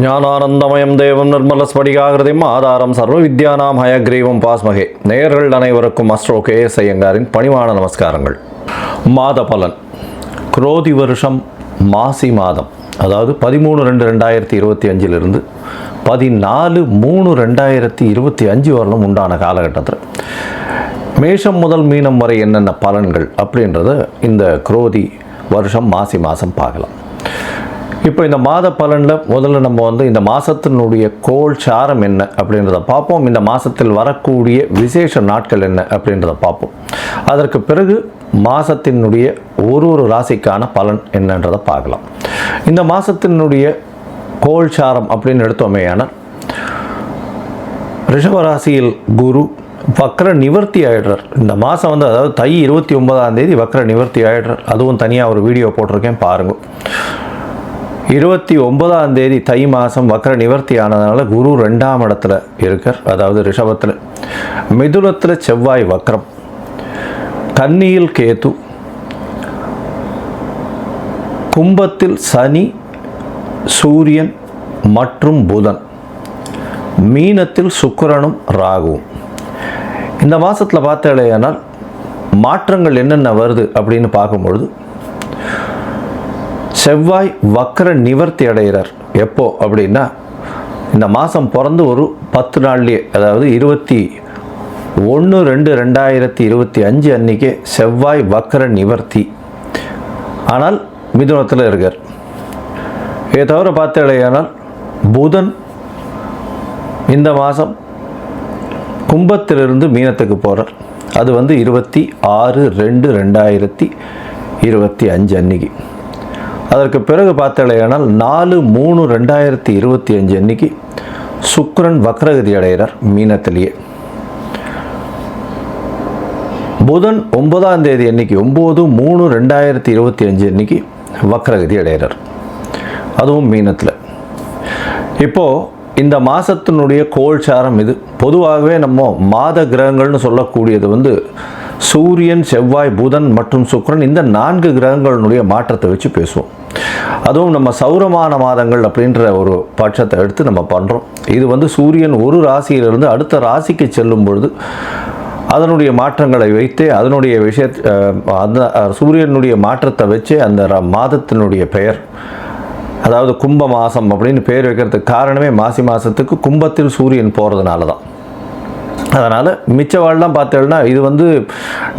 ஞானானந்தமயம் தேவம் நிர்மலஸ்படிகாகிருதிம் ஆதாரம் சர்வ வித்யானாம் ஹயக்ரீவம் பாஸ்மகே. நேயர்கள் அனைவருக்கும் அஸ்ட்ரோ KS ஐயங்காரின் பணிவான நமஸ்காரங்கள். மாத பலன் குரோதி வருஷம் மாசி மாதம், அதாவது 13/2/2025 14/3/2025 வரலும் உண்டான காலகட்டத்தில் மேஷம் முதல் மீனம் வரை என்னென்ன பலன்கள் அப்படின்றத இந்த குரோதி வருஷம் மாசி மாதம் பார்க்கலாம். இப்போ இந்த மாத பலனில் முதல்ல நம்ம இந்த மாதத்தினுடைய கோள் சாரம் என்ன அப்படின்றத பார்ப்போம். இந்த மாதத்தில் வரக்கூடிய விசேஷ நாட்கள் என்ன அப்படின்றத பார்ப்போம். அதற்கு பிறகு மாதத்தினுடைய ஒரு ராசிக்கான பலன் என்னன்றதை பார்க்கலாம். இந்த மாதத்தினுடைய கோள் சாரம் அப்படின்னு எடுத்தோமேயானால், ரிஷபராசியில் குரு வக்ர நிவர்த்தி ஆகிடுறார். இந்த மாதம் அதாவது தை 29ஆம் தேதி வக்ர நிவர்த்தி ஆகிடுறார். அதுவும் தனியாக ஒரு வீடியோ போட்டிருக்கேன், பாருங்கள். 29ஆம் தேதி தை மாதம் வக்ர நிவர்த்தி ஆனதுனால குரு 2ஆம் இடத்துல இருக்கார், அதாவது ரிஷபத்தில். மிதுனத்தில் செவ்வாய் வக்ரம், கன்னியில் கேது, கும்பத்தில் சனி, சூரியன் மற்றும் புதன், மீனத்தில் சுக்கிரனும் ராகுவும். இந்த மாதத்தில் பார்த்தாலேயானால் மாற்றங்கள் என்னென்ன வருது அப்படின்னு பார்க்கும்பொழுது, செவ்வாய் வக்ர நிவர்த்தி அடைகிறார். எப்போ அப்படின்னா, இந்த மாதம் பிறந்து ஒரு 10 நாள்லேயே, அதாவது 21/2/2025 அன்றைக்கே செவ்வாய் வக்ர நிவர்த்தி. ஆனால் மிதுனத்தில் இருக்கார். இதை தவிர பார்த்தாலேயானால் புதன் இந்த மாதம் கும்பத்திலிருந்து மீனத்துக்கு போகிறார். அது 26/2/2025 அன்னைக்கு. அதற்கு பிறகு பார்த்தாலேயானால் 4/3/2025 அன்னைக்கு சுக்கிரன் வக்ரகதி அடைகிறார் மீனத்திலேயே. புதன் 9ஆம் தேதி அன்னைக்கு 9/3/2025 அன்னைக்கு வக்ரகதி அடைகிறார், அதுவும் மீனத்தில். இப்போது இந்த மாதத்தினுடைய கோள் சாரம் இது. பொதுவாகவே நம்ம மாத கிரகங்கள்னு சொல்லக்கூடியது சூரியன், செவ்வாய், புதன் மற்றும் சுக்கிரன், இந்த 4 கிரகங்களினுடைய மாற்றத்தை வச்சு பேசுவோம். அதுவும் நம்ம சௌரமான மாதங்கள் அப்படின்ற ஒரு பட்சத்தை எடுத்து நம்ம பண்ணுறோம். இது சூரியன் ஒரு ராசியிலிருந்து அடுத்த ராசிக்கு செல்லும் பொழுது அதனுடைய மாற்றங்களை வைத்து அதனுடைய அந்த சூரியனுடைய மாற்றத்தை வச்சு அந்த மாதத்தினுடைய பெயர், அதாவது கும்ப மாதம் அப்படின்னு பேர் வைக்கிறதுக்கு காரணமே மாசி மாதத்துக்கு கும்பத்தில் சூரியன் போகிறதுனால தான். அதனால் மிச்சவாள்லாம் பார்த்தோம்னா இது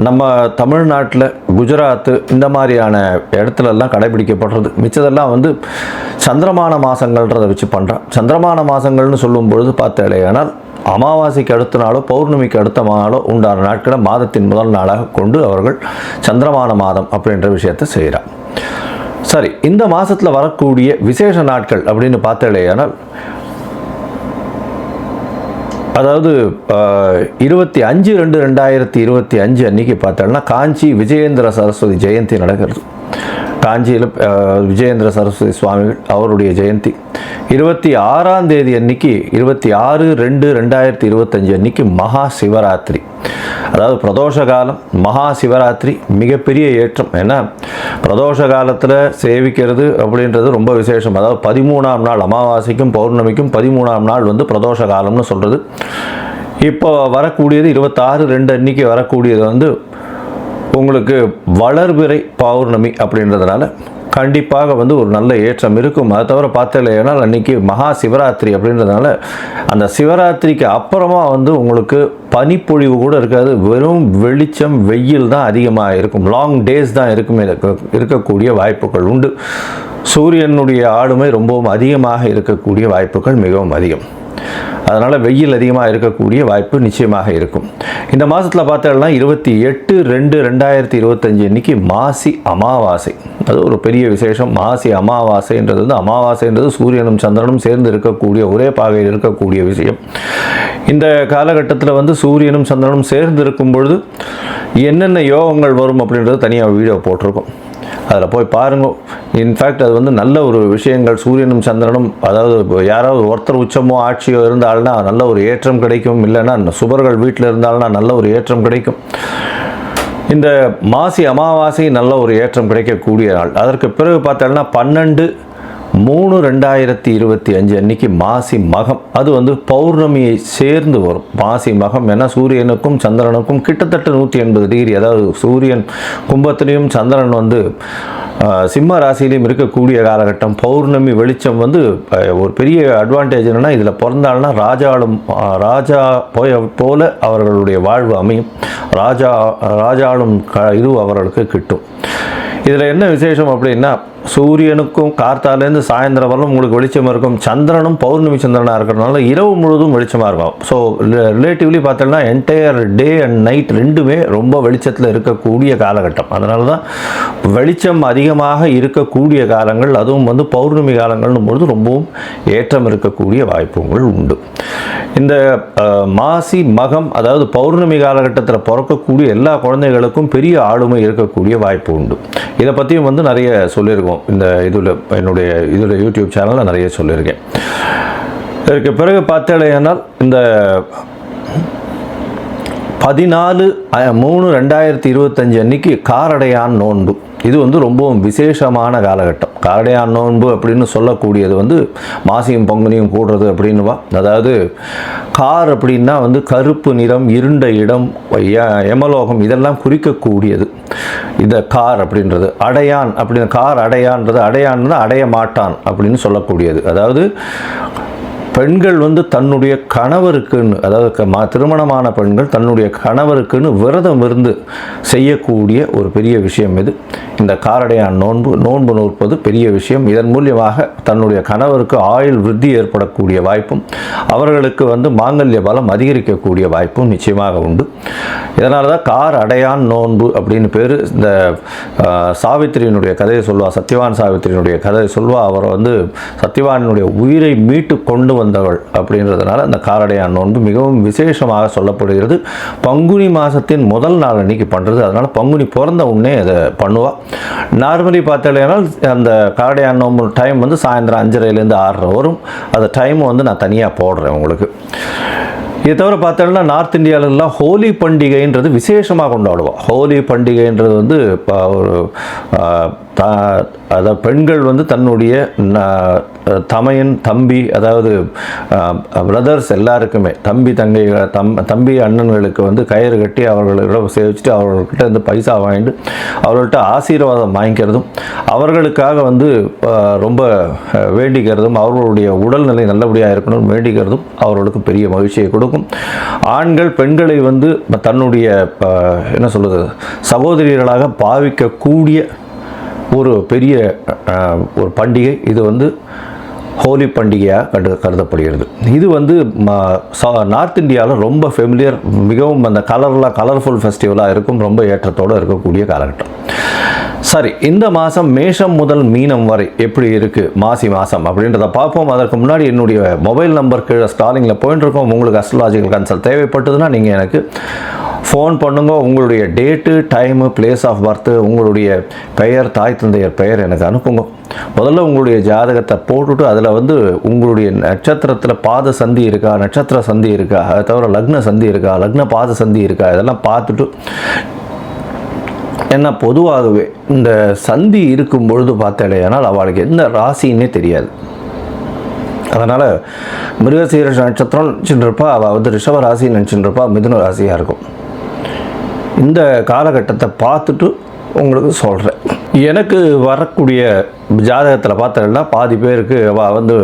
நம்ம தமிழ்நாட்டில் குஜராத்து இந்த மாதிரியான இடத்துலலாம் கடைபிடிக்கப்படுறது. மிச்சதெல்லாம் சந்திரமான மாதங்கள்ன்றதை வச்சு பண்ணுறான். சந்திரமான மாதங்கள்னு சொல்லும்பொழுது பார்த்தாலேயானால் அமாவாசைக்கு அடுத்த நாளோ பௌர்ணமிக்கு அடுத்த நாளோ உண்டான நாட்களை மாதத்தின் முதல் நாளாக கொண்டு அவர்கள் சந்திரமான மாதம் அப்படின்ற விஷயத்தை செய்கிறார். சரி, இந்த மாதத்தில் வரக்கூடிய விசேஷ நாட்கள் அப்படின்னு பார்த்தாலேயானால், அதாவது 25/2/2025 அன்றைக்கி பார்த்தோம்னா காஞ்சி விஜயேந்திர சரஸ்வதி ஜெயந்தி நடக்கிறது. காஞ்சியில் விஜயேந்திர சரஸ்வதி சுவாமிகள் அவருடைய ஜெயந்தி. 26ஆம் தேதி அன்னைக்கு 26/2/2025 அன்னைக்கு மகா சிவராத்திரி, அதாவது பிரதோஷ காலம். மகா சிவராத்திரி மிகப்பெரிய ஏற்றம். ஏன்னா பிரதோஷ காலத்தில் சேவிக்கிறது அப்படின்றது ரொம்ப விசேஷம். அதாவது 13ஆம் நாள் அமாவாசைக்கும் பௌர்ணமிக்கும் 13ஆம் நாள் பிரதோஷ காலம்னு சொல்கிறது. இப்போ வரக்கூடியது 26/2 அன்னைக்கு வரக்கூடியது உங்களுக்கு வளர்பிறை பௌர்ணமி அப்படின்றதுனால கண்டிப்பாக ஒரு நல்ல ஏற்றம் இருக்கும். அதை தவிர பார்த்தாலேனால் அன்றைக்கி மகா சிவராத்திரி அப்படின்றதுனால அந்த சிவராத்திரிக்கு அப்புறமா உங்களுக்கு பனிப்பொழிவு கூட இருக்காது. வெறும் வெளிச்சம், வெயில் தான் அதிகமாக இருக்கும். லாங் டேஸ் தான் இருக்கக்கூடிய வாய்ப்புகள் உண்டு. சூரியனுடைய ஆளுமை ரொம்பவும் அதிகமாக இருக்கக்கூடிய வாய்ப்புகள் மிகவும் அதிகம். அதனால் வெயில் அதிகமாக இருக்கக்கூடிய வாய்ப்பு நிச்சயமாக இருக்கும். இந்த மாதத்தில் பார்த்தோம்னா 28/2/2025 அன்றைக்கி மாசி அமாவாசை. அது ஒரு பெரிய விசேஷம். மாசி அமாவாசைன்றது அமாவாசைன்றது சூரியனும் சந்திரனும் சேர்ந்து இருக்கக்கூடிய ஒரே பாகையில் இருக்கக்கூடிய விஷயம். இந்த காலகட்டத்தில் சூரியனும் சந்திரனும் சேர்ந்து இருக்கும் பொழுது என்னென்ன யோகங்கள் வரும் அப்படின்றது தனியாக வீடியோ போட்டிருக்கோம், அதில் போய் பாருங்கள். இன்ஃபேக்ட் அது நல்ல ஒரு விஷயங்கள். சூரியனும் சந்திரனும், அதாவது யாராவது ஒருத்தர் உச்சமோ ஆட்சியோ இருந்தால்னா நல்ல ஒரு ஏற்றம் கிடைக்கும். இல்லைன்னா சுபர்கள் வீட்டில் இருந்தால்னா நல்ல ஒரு ஏற்றம் கிடைக்கும். இந்த மாசி அமாவாசை நல்ல ஒரு ஏற்றம் கிடைக்கக்கூடிய நாள். அதற்கு பிறகு பார்த்தோம்னா 3/2025 அன்னைக்கு மாசி மகம், அது வந்து பௌர்ணமியை சேர்ந்து வரும். மாசி மகம் ஏன்னா சூரியனுக்கும் சந்திரனுக்கும் கிட்டத்தட்ட 180 டிகிரி, அதாவது சூரியன் கும்பத்திலையும் சந்திரன் வந்து சிம்ம ராசியிலையும் இருக்கக்கூடிய காலகட்டம். பௌர்ணமி வெளிச்சம் வந்து ஒரு பெரிய அட்வான்டேஜ் என்னென்னா, இதில் பிறந்தாள்னா ராஜா போல அவர்களுடைய வாழ்வு அமையும். ராஜாளும் இது அவர்களுக்கு கிட்டும். இதில் என்ன விசேஷம் அப்படின்னா, சூரியனுக்கும் கார்த்தாலேருந்து சாயந்தரம் வரலும் உங்களுக்கு வெளிச்சம் இருக்கும். சந்திரனும் பௌர்ணமி சந்திரனாக இருக்கிறதுனால இரவு முழுவதும் வெளிச்சமாக இருக்கும். ஸோ ரிலேட்டிவ்லி பார்த்தோம்னா என்டையர் டே அண்ட் நைட் ரெண்டுமே ரொம்ப வெளிச்சத்தில் இருக்கக்கூடிய காலகட்டம். அதனால தான் வெளிச்சம் அதிகமாக இருக்கக்கூடிய காலங்கள், அதுவும் வந்து பௌர்ணமி காலங்கள்னும் பொழுது ரொம்பவும் ஏற்றம் இருக்கக்கூடிய வாய்ப்புகள் உண்டு. இந்த மாசி மகம், அதாவது பௌர்ணமி காலகட்டத்தில் பிறக்கக்கூடிய எல்லா குழந்தைகளுக்கும் பெரிய ஆளுமை இருக்கக்கூடிய வாய்ப்பு உண்டு. இதை பற்றியும் வந்து நிறைய சொல்லியிருக்கோம் இந்த என்னுடைய யூடியூப் சேனலில் நிறைய சொல்லியிருக்கேன். இதற்கு பிறகு பார்த்தேனால் இந்த 14/3/2025 அன்னைக்கு காரடையான் நோன்பு, இது வந்து ரொம்பவும் விசேஷமான காலகட்டம். காரடையான் நோன்பு அப்படின்னு சொல்லக்கூடியது வந்து மாசியும் பங்குனியும் கூடுறது அப்படின்னுவா. அதாவது கார் அப்படின்னா வந்து கருப்பு நிறம், இருண்ட இடம், யமலோகம் இதெல்லாம் குறிக்கக்கூடியது இந்த கார் அப்படின்றது. அடையான் அப்படின்னு, கார் அடையான்றது, அடையான்னா அடைய மாட்டான் அப்படின்னு சொல்லக்கூடியது. அதாவது பெண்கள் வந்து தன்னுடைய கணவருக்குன்னு, அதாவது திருமணமான பெண்கள் தன்னுடைய கணவருக்குன்னு விரதம் இருந்து செய்யக்கூடிய ஒரு பெரிய விஷயம் இது. இந்த காரடையான் நோன்பு நோற்பது பெரிய விஷயம். இதன் மூலியமாக தன்னுடைய கணவருக்கு ஆயுள் விருத்தி ஏற்படக்கூடிய வாய்ப்பும், அவர்களுக்கு வந்து மாங்கல்ய பலம் அதிகரிக்கக்கூடிய வாய்ப்பும் நிச்சயமாக உண்டு. இதனால தான் கார் அடையான் நோன்பு அப்படின்னு பேர். இந்த சாவித்திரியினுடைய கதையை சொல்வா, சத்யவான் சாவித்திரியினுடைய கதையை சொல்வா. அவர் வந்து சத்யவானுடைய உயிரை மீட்டு கொண்டு வந்தவள் அப்படின்றதுனால அந்த காரடையான் நோன்பு மிகவும் விசேஷமாக சொல்லப்படுகிறது. பங்குனி மாதத்தின் முதல் நாள் அன்னைக்கு பண்ணுறது. அதனால் பங்குனி பிறந்த உடனே அதை பண்ணுவாள். நார்மலி பார்த்தாலேனா அந்த காரடையான் நோன்பு டைம் வந்து சாயந்தரம் 5:30லேருந்து 6:30 வரும். அந்த டைம் வந்து நான் தனியாக போடுறேன் உங்களுக்கு. இதை தவிர பார்த்தோம்னா நார்த் இந்தியாவிலலாம் ஹோலி பண்டிகைன்றது விசேஷமாக கொண்டாடுவோம். ஹோலி பண்டிகைன்றது வந்து இப்போ ஒரு அதாவது பெண்கள் வந்து தன்னுடைய தமையன் தம்பி, அதாவது பிரதர்ஸ் எல்லாருக்குமே, தம்பி அண்ணன்களுக்கு வந்து கயிறு கட்டி அவர்களிடம் சேவிச்சுட்டு அவர்கள்கிட்ட வந்து பைசா வாங்கிட்டு அவர்கள்ட்ட ஆசீர்வாதம் வாங்கிக்கிறதும், அவர்களுக்காக வந்து ரொம்ப வேண்டிக்கிறதும், அவர்களுடைய உடல்நிலை நல்லபடியாக இருக்கணும்னு வேண்டிக்கிறதும் அவர்களுக்கு பெரிய மகிழ்ச்சியை கொடுக்கும். ஆண்கள் பெண்களை வந்து தன்னுடைய என்ன சொல்கிறது சகோதரிகளாக பாவிக்கக்கூடிய ஒரு பெரிய ஒரு பண்டிகை. இது வந்து ஹோலி பண்டிகையாக கருதப்படுகிறது. இது வந்து நார்த் இந்தியாவில் ரொம்ப ஃபெமிலியர், மிகவும் அந்த கலர்ஃபுல் ஃபெஸ்டிவலாக இருக்கும், ரொம்ப ஏற்றத்தோடு இருக்கக்கூடிய காலகட்டம். சரி, இந்த மாதம் மேஷம் முதல் மீனம் வரை எப்படி இருக்குது மாசி மாதம் அப்படின்றத பார்ப்போம். அதற்கு முன்னாடி என்னுடைய மொபைல் நம்பர் கீழே ஸ்டாலிங்கில் போயிட்டு இருக்கோம். உங்களுக்கு அஸ்ட்ராலஜிக்கல் கன்சல்ட் தேவைப்பட்டதுன்னா நீங்கள் எனக்கு ஃபோன் பண்ணுங்க. உங்களுடைய date, time, place of birth, உங்களுடைய பெயர், தாய் தந்தையர் பெயர் எனக்கு அனுப்புங்க. முதல்ல உங்களுடைய ஜாதகத்தை போட்டுவிட்டு அதில் வந்து உங்களுடைய நட்சத்திரத்தில் பாத சந்தி இருக்கா, நட்சத்திர சந்தி இருக்கா, அதை தவிர லக்ன சந்தி இருக்கா, லக்ன பாத சந்தி இருக்கா, இதெல்லாம் பார்த்துட்டு, ஏன்னா பொதுவாகவே இந்த சந்தி இருக்கும் பொழுது பார்த்தாலேனால் அவளுக்கு எந்த ராசின்னே தெரியாது. அதனால் மிருகசீரிஷ நட்சத்திரம் நினச்சிட்டுருப்பா, அவள் வந்து ரிஷப ராசி நினச்சிட்டுருப்பா, மிதுன ராசியாக இருக்கும். இந்த காலகட்டத்தை பார்த்துட்டு உங்களுக்கு சொல்கிறேன். எனக்கு வரக்கூடிய ஜாதகத்தில் பார்த்தோம்னா பாதி பேருக்கு அவள் வந்து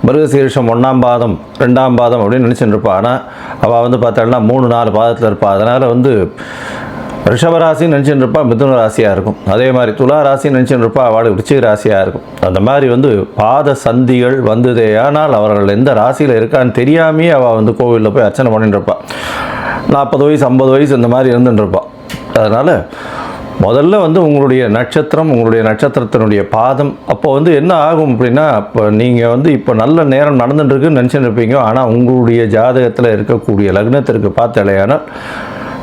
மிருகசீரிஷம் 1ஆம் பாதம் 2ஆம் பாதம் அப்படின்னு நினச்சிட்டு இருப்பாள். ஆனால் அவள் வந்து பார்த்தோம்னா 3-4 பாதத்தில் இருப்பாள். அதனால் வந்து ரிஷபராசின்னு நினச்சிட்டு இருப்பா, மிதுன ராசியாக இருக்கும். அதே மாதிரி துலா ராசின்னு நினச்சிட்டு இருப்பா, அவளுக்கு விருச்சிக ராசியாக இருக்கும். அந்த மாதிரி வந்து பாத சந்திகள் வந்ததே ஆனால் அவர்கள் எந்த ராசியில் இருக்கான்னு தெரியாமே அவள் வந்து கோவிலில் போய் அர்ச்சனை பண்ணிட்டு இருப்பாள். 40 வயசு 50 வயசு இந்த மாதிரி இருந்துட்டு இருப்பாள். அதனால் முதல்ல வந்து உங்களுடைய நட்சத்திரம், உங்களுடைய நட்சத்திரத்தினுடைய பாதம், அப்போ வந்து என்ன ஆகும் அப்படின்னா, இப்போ நீங்கள் வந்து இப்போ நல்ல நேரம் நடந்துட்டுருக்குன்னு நினச்சிட்டு இருப்பீங்க. ஆனால் உங்களுடைய ஜாதகத்தில் இருக்கக்கூடிய லக்னத்திற்கு பார்த்தாலேயானால்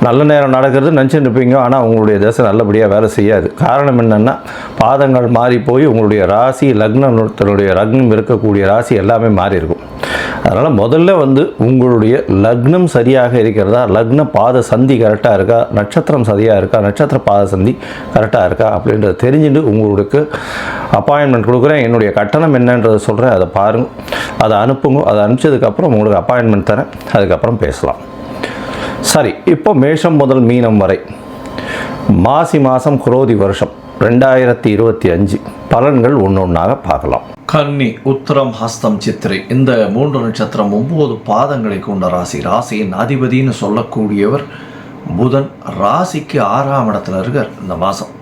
நல்ல நேரம் நடக்கிறது நினச்சிட்டு இருப்பீங்க. ஆனால் உங்களுடைய தசை நல்லபடியாக வேலை செய்யாது. காரணம் என்னென்னா, பாதங்கள் மாறி போய் உங்களுடைய ராசி, லக்னத்தினுடைய லக்னம் இருக்கக்கூடிய ராசி எல்லாமே மாறி இருக்கும். அதனால் முதல்ல வந்து உங்களுடைய லக்னம் சரியாக இருக்கிறதா, லக்ன பாத சந்தி கரெக்டாக இருக்கா, நட்சத்திரம் சரியாக இருக்கா, நட்சத்திர பாத சந்தி கரெக்டாக இருக்கா அப்படின்றத தெரிஞ்சுட்டு உங்களுக்கு அப்பாயின்மெண்ட் கொடுக்குறேன், என்னுடைய கட்டணம் என்னன்றதை சொல்கிறேன், அதை பாருங்கள், அதை அனுப்புங்க. அதை அனுப்பிச்சதுக்கப்புறம் உங்களுக்கு அப்பாயின்மெண்ட் தரேன், அதுக்கப்புறம் பேசலாம். சரி, இப்போ மேஷம் முதல் மீனம் வரை மாசி மாதம் குரோதி வருஷம் 2025 பலன்கள் ஒன்றொன்றாக பார்க்கலாம். கன்னி, உத்திரம், ஹஸ்தம், சித்திரை இந்த 3 நட்சத்திரம் 9 பாதங்களை கொண்ட ராசி. ராசியின் அதிபதினு சொல்லக்கூடியவர் புதன். ராசிக்கு 6ஆம் இடத்துல இருக்கார். இந்த மாதம்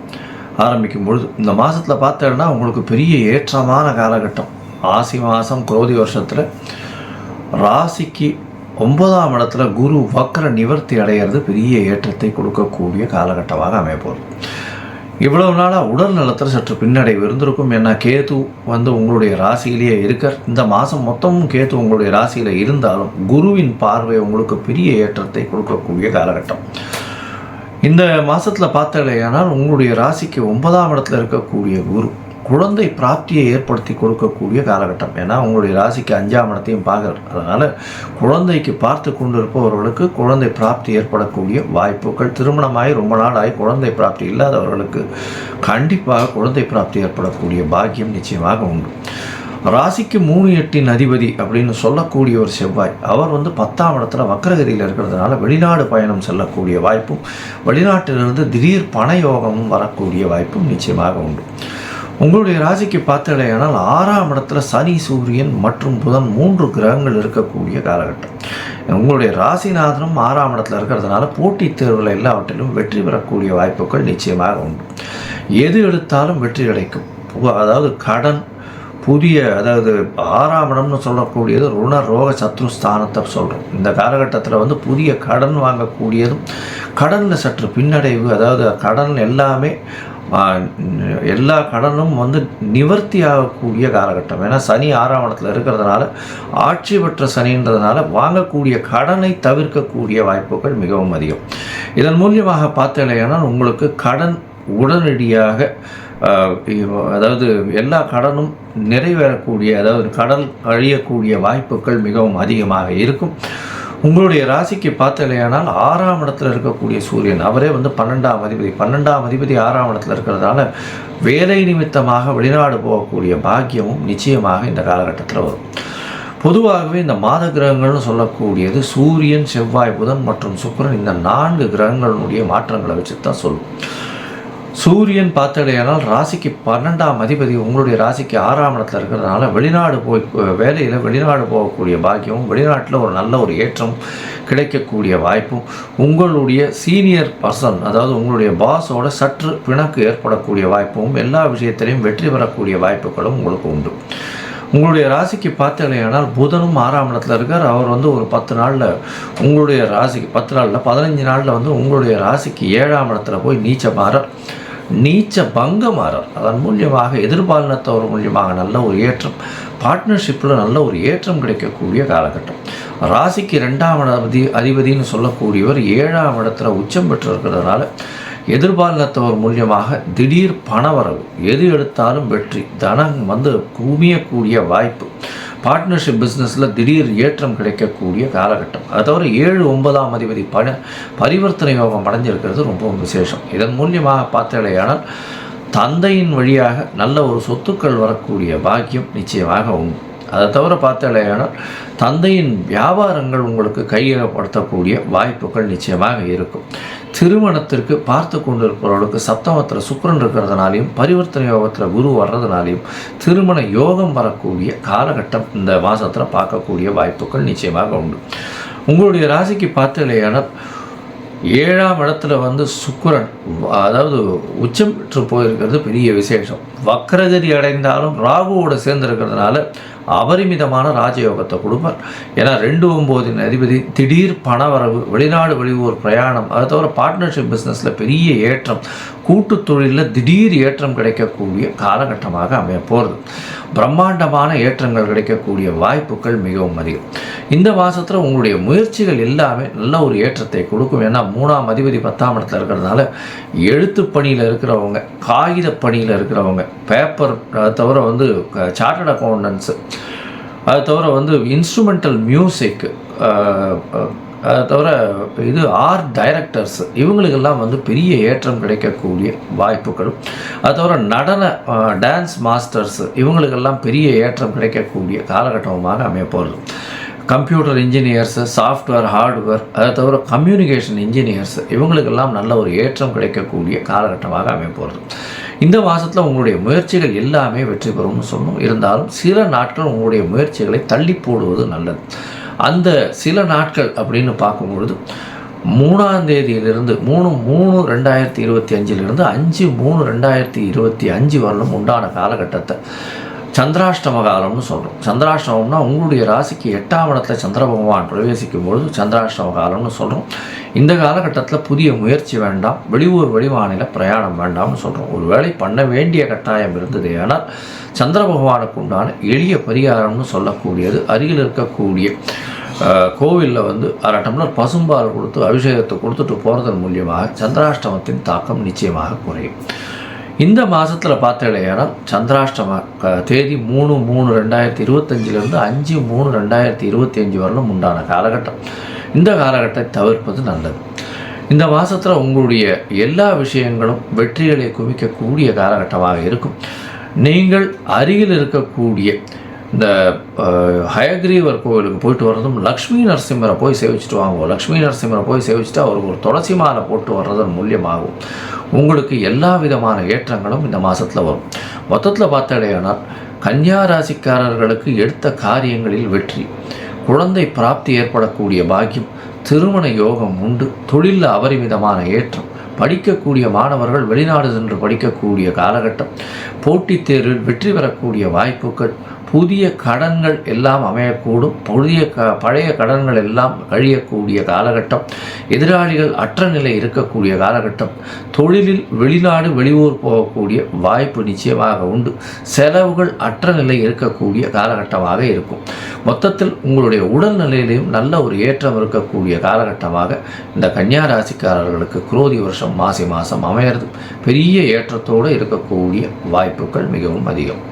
ஆரம்பிக்கும் பொழுது இந்த மாதத்தில் பார்த்தேன்னா உங்களுக்கு பெரிய ஏற்றமான காலகட்டம். ஆசி மாதம் குரோதி வருஷத்தில் ராசிக்கு 9ஆம் இடத்துல குரு வக்ர நிவர்த்தி அடைகிறது பெரிய ஏற்றத்தை கொடுக்கக்கூடிய காலகட்டமாக அமையப்போகுது. இவ்வளவு நாளாக உடல் நலத்தில் சற்று பின்னடைவு இருந்திருக்கும். ஏன்னா கேது உங்களுடைய ராசியிலேயே இருக்கார். இந்த மாதம் மொத்தமும் கேது உங்களுடைய ராசியில் இருந்தாலும் குருவின் பார்வை உங்களுக்கு பெரிய ஏற்றத்தை கொடுக்கக்கூடிய காலகட்டம். இந்த மாதத்தில் பார்த்தாலேயானால் உங்களுடைய ராசிக்கு 9ஆம் இடத்துல இருக்கக்கூடிய குரு குழந்தை பிராப்தியை ஏற்படுத்தி கொடுக்கக்கூடிய காலகட்டம். ஏன்னா உங்களுடைய ராசிக்கு 5ஆம் இடத்தையும் பார்க்குறார். அதனால் குழந்தைக்கு பார்த்து கொண்டு இருப்பவர்களுக்கு குழந்தை பிராப்தி ஏற்படக்கூடிய வாய்ப்புகள், திருமணமாகி ரொம்ப நாளாகி குழந்தை பிராப்தி இல்லாதவர்களுக்கு கண்டிப்பாக குழந்தை பிராப்தி ஏற்படக்கூடிய பாக்கியம் நிச்சயமாக உண்டு. ராசிக்கு 3-8 அதிபதி அப்படின்னு சொல்லக்கூடிய ஒரு செவ்வாய், அவர் 10ஆம் இடத்துல வக்ரகதியில் இருக்கிறதுனால வெளிநாடு பயணம் செல்லக்கூடிய வாய்ப்பும், வெளிநாட்டிலிருந்து திடீர் பண யோகமும் வரக்கூடிய வாய்ப்பும் நிச்சயமாக உண்டு. உங்களுடைய ராசிக்கு பார்த்தாலேயானால் 6ஆம் இடத்துல சனி, சூரியன் மற்றும் புதன் 3 கிரகங்கள் இருக்கக்கூடிய காலகட்டம். உங்களுடைய ராசிநாதனும் 6ஆம் இடத்துல இருக்கிறதுனால போட்டித் தேர்வில் எல்லாவற்றிலும் வெற்றி பெறக்கூடிய வாய்ப்புகள் நிச்சயமாக உண்டு. எது எடுத்தாலும் வெற்றி கிடைக்கும். அதாவது கடன், அதாவது 6ஆம் இடம்னு சொல்லக்கூடியது ருண ரோக சத்ருஸ்தானத்தை சொல்கிறோம். இந்த காலகட்டத்தில் புதிய கடன் வாங்கக்கூடியதும், கடனில் சற்று பின்னடைவு, அதாவது கடன் எல்லா கடனும் நிவர்த்தி ஆகக்கூடிய காலகட்டம். ஏன்னா சனி 6ஆம் இடத்துல இருக்கிறதுனால, ஆட்சி பெற்ற சனின்றதுனால வாங்கக்கூடிய கடனை தவிர்க்கக்கூடிய வாய்ப்புகள் மிகவும் அதிகம். இதன் மூலியமாக பார்த்தீங்கன்னா உங்களுக்கு கடன் உடனடியாக, அதாவது எல்லா கடனும் நிறைவேறக்கூடிய, அதாவது கடன் கழியக்கூடிய வாய்ப்புகள் மிகவும் அதிகமாக இருக்கும். உங்களுடைய ராசிக்கு பார்த்தலையானால் 6ஆம் இடத்துல இருக்கக்கூடிய சூரியன், அவரே 12ஆம் அதிபதி. 12ஆம் அதிபதி 6ஆம் இடத்துல இருக்கிறதால வேலை நிமித்தமாக வெளிநாடு போகக்கூடிய பாக்கியமும் நிச்சயமாக இந்த காலகட்டத்தில் வரும். பொதுவாகவே இந்த மாத கிரகங்கள்னு சொல்லக்கூடியது சூரியன், செவ்வாய், புதன் மற்றும் சுக்கிரன், இந்த 4 கிரகங்களுடைய மாற்றங்களை வச்சு தான் சொல்லும். சூரியன் பார்த்தடையானால் ராசிக்கு 12ஆம் அதிபதி உங்களுடைய ராசிக்கு 6ஆம் இடத்துல இருக்கிறதுனால வெளிநாடு வேலையில் வெளிநாடு போகக்கூடிய பாக்கியமும், வெளிநாட்டில் ஒரு நல்ல ஒரு ஏற்றம் கிடைக்கக்கூடிய வாய்ப்பும், உங்களுடைய சீனியர் பர்சன், அதாவது உங்களுடைய பாஸோட சற்று பிணக்கு ஏற்படக்கூடிய வாய்ப்பும், எல்லா விஷயத்திலையும் வெற்றி பெறக்கூடிய வாய்ப்புகளும் உங்களுக்கு உண்டு. உங்களுடைய ராசிக்கு பார்த்தலையானால் புதனும் 6ஆம் இடத்துல இருக்கார். அவர் ஒரு 10 நாளில் உங்களுடைய ராசிக்கு 10 நாளில் 15 நாளில் உங்களுடைய ராசிக்கு 7ஆம் இடத்துல போய் நீச்ச பங்கமாறார். அதன் மூலியமாக எதிர்பாலினத்தவர் மூலியமாக நல்ல ஒரு ஏற்றம், பார்ட்னர்ஷிப்பில் நல்ல ஒரு ஏற்றம் கிடைக்கக்கூடிய காலகட்டம். ராசிக்கு 2ஆம் அதிபதினு சொல்லக்கூடியவர் 7ஆம் இடத்துல உச்சம் பெற்று இருக்கிறதுனால எதிர்பாலினத்தவர் மூலியமாக திடீர் பணவரவு, எது எடுத்தாலும் வெற்றி, தனம் குமியக்கூடிய வாய்ப்பு, பார்ட்னர்ஷிப் பிஸ்னஸில் திடீர் ஏற்றம் கிடைக்கக்கூடிய காலகட்டம். அதை தவிர 7-9ஆம் அதிபதி பரிவர்த்தனை யோகம் அடைஞ்சிருக்கிறது ரொம்ப விசேஷம். இதன் மூலியமாக பார்த்தலையானால் தந்தையின் வழியாக நல்ல ஒரு சொத்துக்கள் வரக்கூடிய பாக்கியம் நிச்சயமாக உண்டு. அதை தவிர பார்த்தலையானால் தந்தையின் வியாபாரங்கள் உங்களுக்கு கையகப்படுத்தக்கூடிய வாய்ப்புகள் நிச்சயமாக இருக்கும். திருமணத்திற்கு பார்த்து கொண்டிருப்பவர்களுக்கு சப்தமத்தில் சுக்கிரன் இருக்கிறதுனாலையும், பரிவர்த்தனை யோகத்தில் குரு வர்றதுனாலையும் திருமண யோகம் வரக்கூடிய காலகட்டம் இந்த மாதத்தில் பார்க்கக்கூடிய வாய்ப்புகள் நிச்சயமாக உண்டு. உங்களுடைய ராசிக்கு பார்த்தலையானால் 7ஆம் இடத்துல சுக்கிரன், அதாவது உச்சம் பெற்று போயிருக்கிறது பெரிய விசேஷம். வக்ரகதி அடைந்தாலும் ராகுவோடு சேர்ந்திருக்கிறதுனால அபரிமிதமான ராஜயோகத்தை கொடுப்பார். ஏன்னா 2-9 அதிபதி திடீர் பணவரவு, வெளிநாடு வெளியூர் பிரயாணம், அதை தவிர பார்ட்னர்ஷிப் பிஸ்னஸில் பெரிய ஏற்றம், கூட்டு தொழிலில் திடீர் ஏற்றம் கிடைக்கக்கூடிய காலகட்டமாக அமைய போகிறது. பிரம்மாண்டமான ஏற்றங்கள் கிடைக்கக்கூடிய வாய்ப்புகள் மிகவும் அதிகம். இந்த மாதத்தில் உங்களுடைய முயற்சிகள் எல்லாமே நல்ல ஒரு ஏற்றத்தை கொடுக்கும். ஏன்னா 3ஆம் அதிபதி 10ஆம் இடத்துல இருக்கிறதுனால எழுத்து பணியில் இருக்கிறவங்க, காகித பணியில் இருக்கிறவங்க, பேப்பர், அதை தவிர சார்ட்டர்ட் அக்கௌண்டன்ஸு, அதை தவிர இன்ஸ்ட்ருமெண்டல் மியூசிக், அதை தவிர இது ஆர்ட் டைரக்டர்ஸ் இவங்களுக்கெல்லாம் வந்து பெரிய ஏற்றம் கிடைக்கக்கூடிய வாய்ப்புகளும், அதை தவிர நடன டான்ஸ் மாஸ்டர்ஸ் இவங்களுக்கெல்லாம் பெரிய ஏற்றம் கிடைக்கக்கூடிய காலகட்டமாக அமைய போகிறது. கம்ப்யூட்டர் இன்ஜினியர்ஸு, சாஃப்ட்வேர், ஹார்ட்வேர், அதை தவிர கம்யூனிகேஷன் இன்ஜினியர்ஸ் இவங்களுக்கெல்லாம் நல்ல ஒரு ஏற்றம் கிடைக்கக்கூடிய காலகட்டமாக அமைய போகிறது. இந்த மாதத்தில் உங்களுடைய முயற்சிகள் எல்லாமே வெற்றி பெறும்னு சொன்னோம். இருந்தாலும் சில நாட்கள் உங்களுடைய முயற்சிகளை தள்ளி போடுவது நல்லது. அந்த சில நாட்கள் அப்படின்னு பார்க்கும்பொழுது 3ஆம் தேதியிலிருந்து 3/3/2025 5/3/2025 வரலும் உண்டான காலகட்டத்தை சந்திராஷ்டம காலம்னு சொல்கிறோம். சந்திராஷ்டமம்னா உங்களுடைய ராசிக்கு 8ஆம் இடத்துல சந்திர பகவான் பிரவேசிக்கும் பொழுது சந்திராஷ்டம காலம்னு சொல்கிறோம். இந்த காலகட்டத்தில் புதிய முயற்சி வேண்டாம், வெளியூர் வெளிமாநில பிரயாணம் வேண்டாம்னு சொல்கிறோம். ஒரு வேளை பண்ண வேண்டிய கட்டாயம் இருந்தது. ஆனால் சந்திர பகவானுக்கு உண்டான எளிய பரிகாரம்னு சொல்லக்கூடியது அருகில் இருக்கக்கூடிய கோவிலில் வந்து 1/2 டம்ளர் பசும்பால் கொடுத்து அபிஷேகத்தை கொடுத்துட்டு போகிறதன் மூலியமாக சந்திராஷ்டமத்தின் தாக்கம் நிச்சயமாக குறையும். இந்த மாதத்தில் பார்த்தீங்கன்னா சந்திராஷ்டம தேதி 3/3/2025 5/3/2025 வரலும் உண்டான காலகட்டம். இந்த காலகட்டத்தை தவிர்ப்பது நல்லது. இந்த மாதத்தில் உங்களுடைய எல்லா விஷயங்களும் வெற்றிகளை குவிக்கக்கூடிய காலகட்டமாக இருக்கும். நீங்கள் அருகில் இருக்கக்கூடிய இந்த ஹயக்ரீவர் கோவிலுக்கு போயிட்டு வர்றதும், லக்ஷ்மி நரசிம்மரை போய் சேவிச்சுட்டு வாங்குவோம். லக்ஷ்மி நரசிம்மரை போய் சேவிச்சுட்டு அவருக்கு ஒரு துளசி மாலை போட்டு வர்றதன் மூலியமாகும் உங்களுக்கு எல்லா விதமான ஏற்றங்களும் இந்த மாதத்தில் வரும். மொத்தத்தில் பார்த்தடையானால் கன்னியா ராசிக்காரர்களுக்கு எடுத்த காரியங்களில் வெற்றி, குழந்தை பிராப்தி ஏற்படக்கூடிய பாக்கியம், திருமண யோகம் உண்டு, தொழிலில் அபரிமிதமான ஏற்றம், படிக்கக்கூடிய மாணவர்கள் வெளிநாடு சென்று படிக்கக்கூடிய காலகட்டம், போட்டித் தேர்வில் வெற்றி பெறக்கூடிய வாய்ப்புகள், புதிய கடன்கள் எல்லாம் அமையக்கூடும், பழைய கடன்கள் எல்லாம் கழியக்கூடிய காலகட்டம், எதிராளிகள் அற்ற நிலை இருக்கக்கூடிய காலகட்டம், தொழிலில் வெளிநாடு வெளியூர் போகக்கூடிய வாய்ப்பு நிச்சயமாக உண்டு, செலவுகள் அற்ற நிலை இருக்கக்கூடிய காலகட்டமாக இருக்கும். மொத்தத்தில் உங்களுடைய உடல்நிலையிலையும் நல்ல ஒரு ஏற்றம் இருக்கக்கூடிய காலகட்டமாக இந்த கன்னியா ராசிக்காரர்களுக்கு குரோதி வருஷம் மாசி மாதம் அமையிறது பெரிய ஏற்றத்தோடு இருக்கக்கூடிய வாய்ப்புகள் மிகவும் அதிகம்.